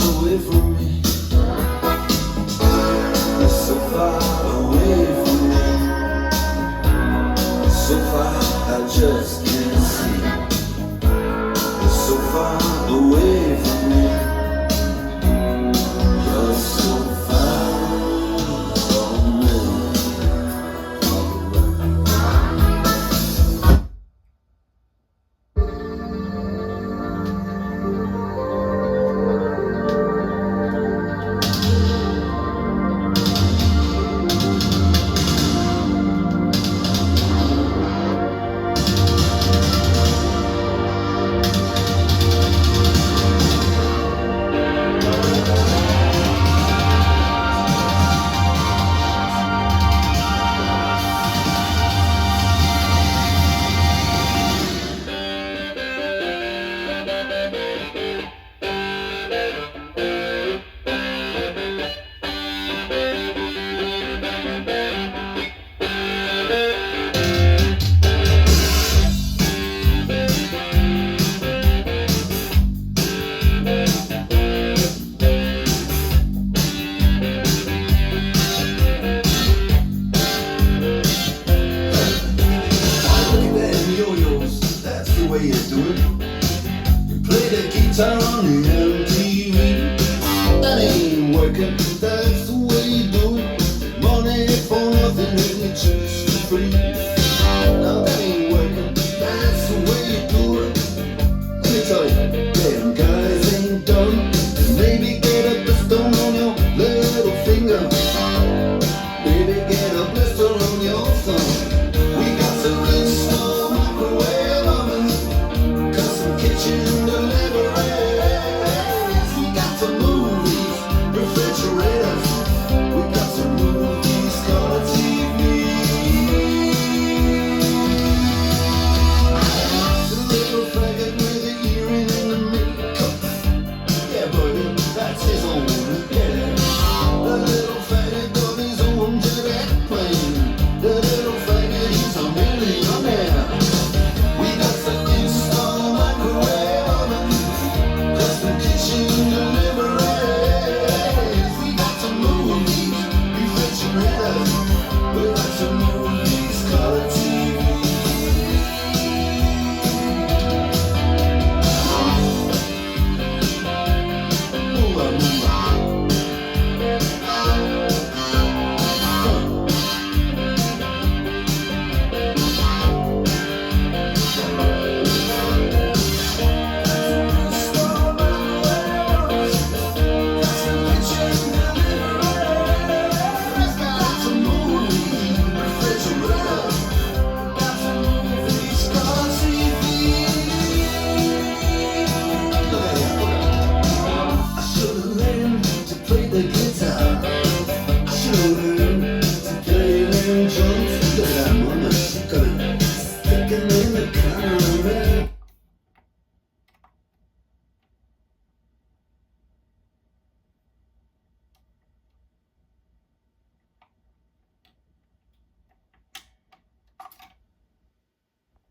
away from me. You're so far away from me. So far I just can't see. You're so far away from me. You're so far from me. You do it. You play the guitar on the MTV. That ain't working, that's the way you do it. Money for nothing and you choose to free. Now that ain't working, that's the way you do it. Let me tell you, damn guys ain't done. Maybe get a blister on your little finger. Maybe get a blister on your thumb. We got some good stuff, microwave oven, custom kitchen deliveries. We got some movies, refrigerators. We got some movies, color TV. The little faggot with the earring and the makeup. Yeah, boy.